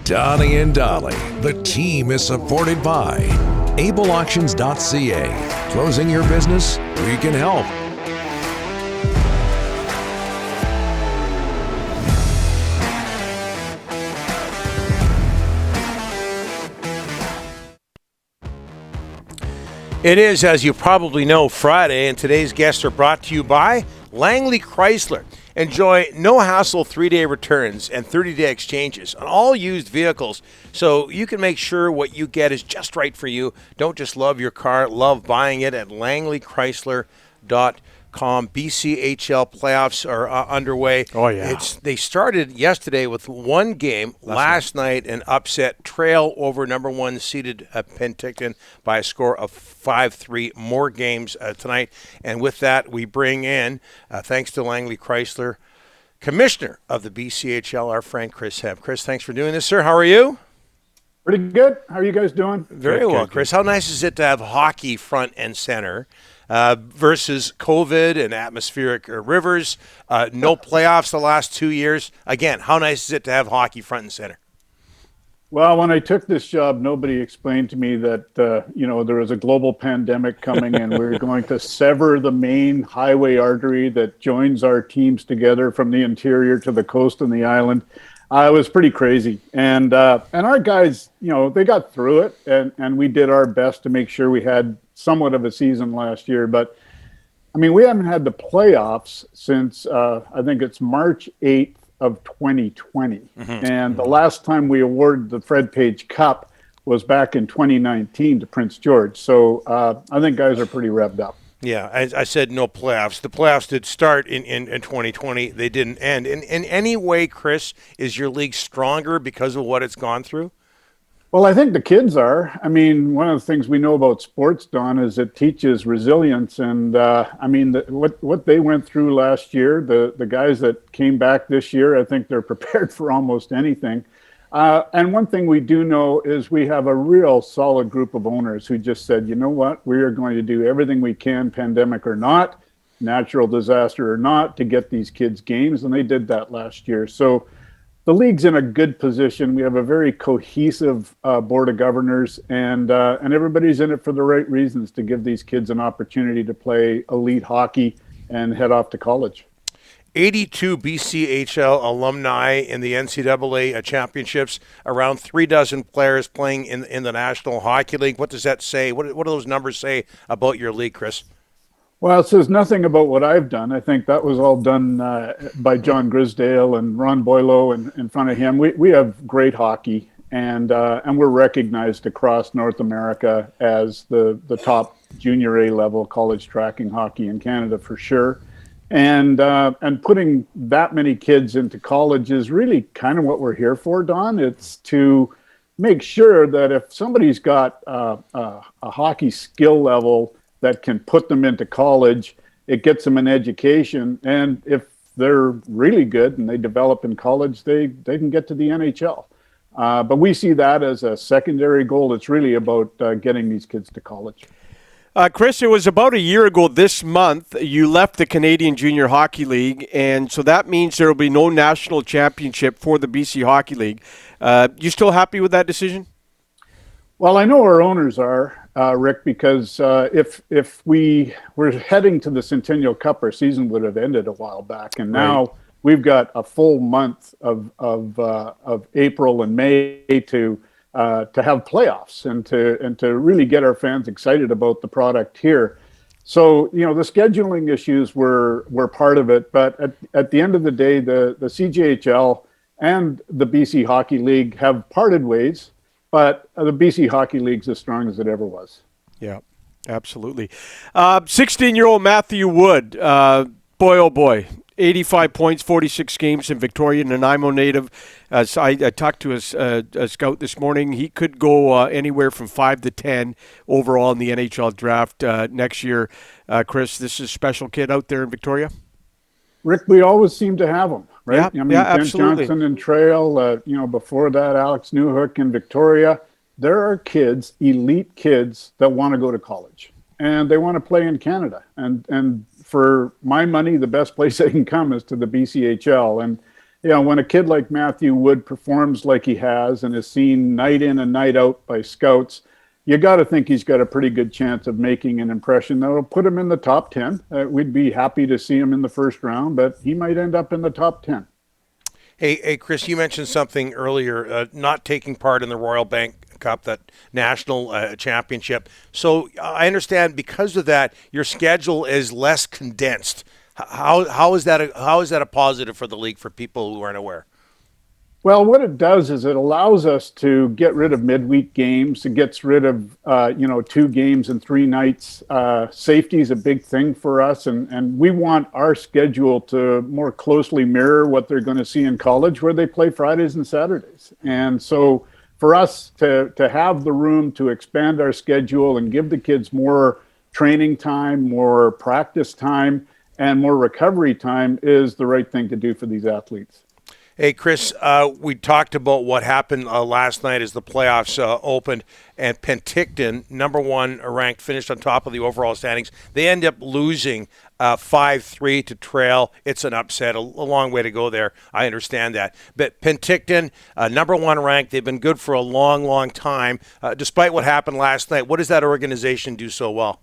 Donnie and Dolly, the team is supported by ableauctions.ca. Closing your business? We can help. It is, as you probably know, Friday, and today's guests are brought to you by Langley Chrysler. Enjoy no-hassle 3-day returns and 30-day exchanges on all used vehicles, so you can make sure what you get is just right for you. Don't just love your car, love buying it at langleychrysler.com. BCHL playoffs are underway. Oh, yeah. They started yesterday with one game. Last night, an upset trail over number one seeded Penticton by a score of 5-3. More games tonight. And with that, we bring in, thanks to Langley Chrysler, Commissioner of the BCHL, our friend Chris Hebb. Chris, thanks for doing this, sir. How are you? Pretty good. How are you guys doing? Very well, Chris. How nice is it to have hockey front and center versus COVID and atmospheric rivers? No playoffs the last 2 years. Again, how nice is it to have hockey front and center? Well, when I took this job, nobody explained to me that, there was a global pandemic coming and we were going to sever the main highway artery that joins our teams together from the interior to the coast and the island. It was pretty crazy. And our guys, they got through it, and we did our best to make sure we had somewhat of a season last year. But, I mean, we haven't had the playoffs since, I think it's March 8th of 2020. Mm-hmm. And the last time we awarded the Fred Page Cup was back in 2019 to Prince George. So I think guys are pretty revved up. Yeah, I said no playoffs. The playoffs did start in 2020. They didn't end. In any way, Chris, is your league stronger because of what it's gone through? Well, I think the kids are. I mean, one of the things we know about sports, Don, is it teaches resilience. And, what they went through last year, the guys that came back this year, I think they're prepared for almost anything. And one thing we do know is we have a real solid group of owners who just said, you know what, we are going to do everything we can, pandemic or not, natural disaster or not, to get these kids games. And they did that last year. So the league's in a good position. We have a very cohesive board of governors, and everybody's in it for the right reasons, to give these kids an opportunity to play elite hockey and head off to college. 82 BCHL alumni in the NCAA championships, around 36 players playing in the National Hockey League. What does that say? What do those numbers say about your league, Chris? Well, it says nothing about what I've done. I think that was all done by John Grisdale and Ron Boylo in front of him. We have great hockey, and we're recognized across North America as the top junior A level college tracking hockey in Canada for sure. And putting that many kids into college is really kind of what we're here for, Don. It's to make sure that if somebody's got a hockey skill level that can put them into college, it gets them an education. And if they're really good and they develop in college, they can get to the NHL. But we see that as a secondary goal. It's really about getting these kids to college. Chris, it was about a year ago this month you left the Canadian Junior Hockey League, and so that means there will be no national championship for the BC Hockey League. You still happy with that decision? Well, I know our owners are, Rick, because if we were heading to the Centennial Cup, our season would have ended a while back, and now we've got a full month of April and May to have playoffs and to really get our fans excited about the product here. So, the scheduling issues were part of it, but at the end of the day, the CJHL and the BC Hockey League have parted ways, but the BC Hockey League's as strong as it ever was. Yeah, absolutely. 16-year-old Matthew Wood, boy, oh boy, 85 points, 46 games in Victoria, Nanaimo native. As I talked to a scout this morning, he could go anywhere from 5 to 10 overall in the NHL draft next year. Chris, this is a special kid out there in Victoria? Rick, we always seem to have them, right? Yeah, Kent absolutely. Johnson in Trail, before that, Alex Newhook in Victoria. There are kids, elite kids, that want to go to college, and they want to play in Canada. And for my money, the best place they can come is to the BCHL. when a kid like Matthew Wood performs like he has and is seen night in and night out by scouts, you got to think he's got a pretty good chance of making an impression that'll put him in the top 10. We'd be happy to see him in the first round, but he might end up in the top 10. Hey, Chris, you mentioned something earlier, not taking part in the Royal Bank Cup, that national championship. So I understand because of that, your schedule is less condensed. How is that a positive for the league for people who aren't aware? Well, what it does is it allows us to get rid of midweek games. It gets rid of, 2 games and 3 nights. Safety is a big thing for us, and we want our schedule to more closely mirror what they're going to see in college, where they play Fridays and Saturdays. And so for us to have the room to expand our schedule and give the kids more training time, more practice time, and more recovery time is the right thing to do for these athletes. Hey, Chris, we talked about what happened last night as the playoffs opened, and Penticton, number 1 ranked, finished on top of the overall standings. They end up losing 5-3 to Trail. It's an upset, a long way to go there. I understand that. But Penticton, number 1 ranked, they've been good for a long, long time. Despite what happened last night, what does that organization do so well?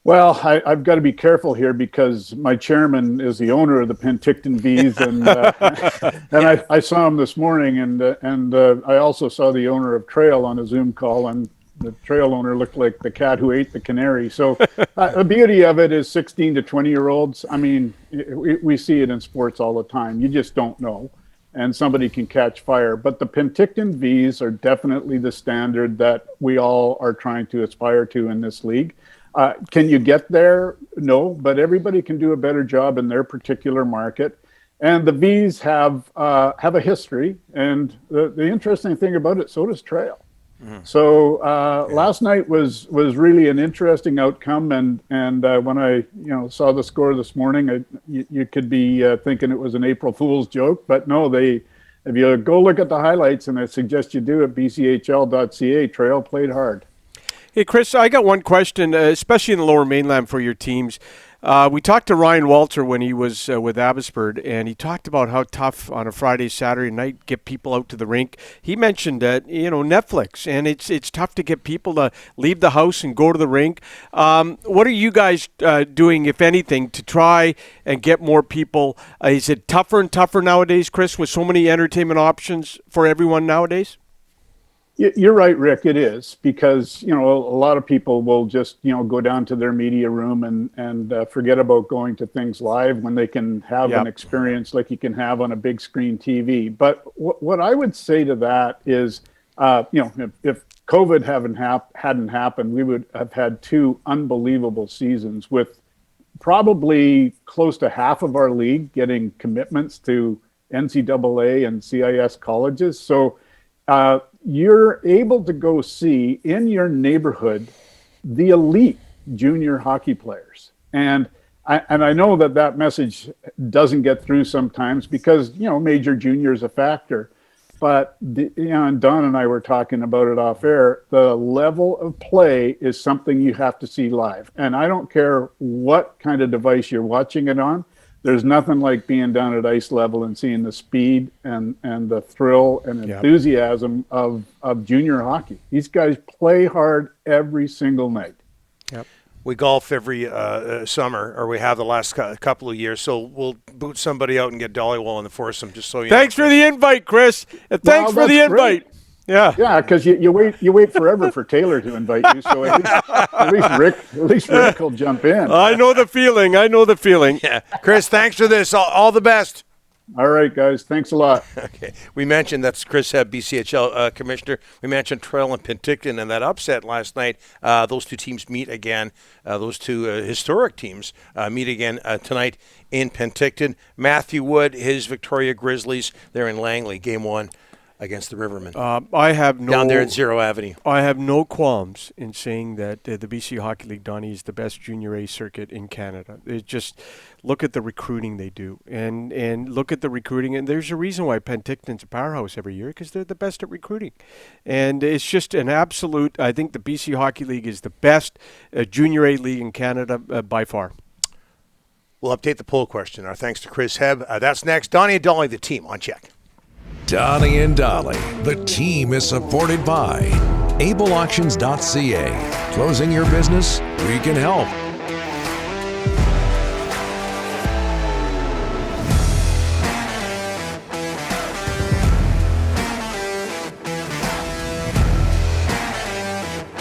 Well, I've got to be careful here because my chairman is the owner of the Penticton Bees, and I saw him this morning, and I also saw the owner of Trail on a Zoom call, and the Trail owner looked like the cat who ate the canary. So the beauty of it is 16 to 20-year-olds. I mean, we see it in sports all the time. You just don't know, and somebody can catch fire. But the Penticton Bees are definitely the standard that we all are trying to aspire to in this league. Can you get there? No, but everybody can do a better job in their particular market. And the V's have a history. And the interesting thing about it, so does Trail. Mm-hmm. So last night was really an interesting outcome. And when I saw the score this morning, you could be thinking it was an April Fool's joke, but no, if you go look at the highlights, and I suggest you do at bchl.ca, Trail played hard. Hey, Chris, I got one question, especially in the Lower Mainland for your teams. We talked to Ryan Walter when he was with Abbotsford, and he talked about how tough on a Friday, Saturday night get people out to the rink. He mentioned that Netflix, and it's tough to get people to leave the house and go to the rink. What are you guys doing, if anything, to try and get more people? Is it tougher and tougher nowadays, Chris, with so many entertainment options for everyone nowadays? You're right, Rick. It is because, a lot of people will just, go down to their media room and forget about going to things live when they can have an experience like you can have on a big screen TV. But what I would say to that is, if COVID hadn't happened, we would have had 2 unbelievable seasons with probably close to half of our league getting commitments to NCAA and CIS colleges. So, you're able to go see in your neighborhood the elite junior hockey players. And I know that message doesn't get through sometimes because, major junior is a factor. But, and Don and I were talking about it off air, the level of play is something you have to see live. And I don't care what kind of device you're watching it on. There's nothing like being down at ice level and seeing the speed and the thrill and enthusiasm of junior hockey. These guys play hard every single night. Yep. We golf every summer, or we have the last couple of years, so we'll boot somebody out and get Dollywall in the foursome, just so you know. Thanks for the invite, Chris. Thanks for the invite. Great. Yeah, because you wait forever for Taylor to invite you. So at least Rick will jump in. I know the feeling. Yeah, Chris, thanks for this. All the best. All right, guys. Thanks a lot. Okay, we mentioned that's Chris Hebb, BCHL Commissioner. We mentioned Trail and Penticton and that upset last night. Those 2 teams meet again. Those 2 historic teams meet again tonight in Penticton. Matthew Wood, his Victoria Grizzlies, they're in Langley, game 1. Against the Rivermen. I have no down there at Zero Avenue. I have no qualms in saying that the BC Hockey League, Donnie, is the best junior A circuit in Canada. It just look at the recruiting they do, and look at the recruiting, and there's a reason why Penticton's a powerhouse every year because they're the best at recruiting, and it's just an absolute. I think the BC Hockey League is the best junior A league in Canada by far. We'll update the poll question. Our thanks to Chris Hebb. That's next. Donnie and Dolly, the team, on check. Donnie and Dolly, the team is supported by AbleAuctions.ca. Closing your business? We can help.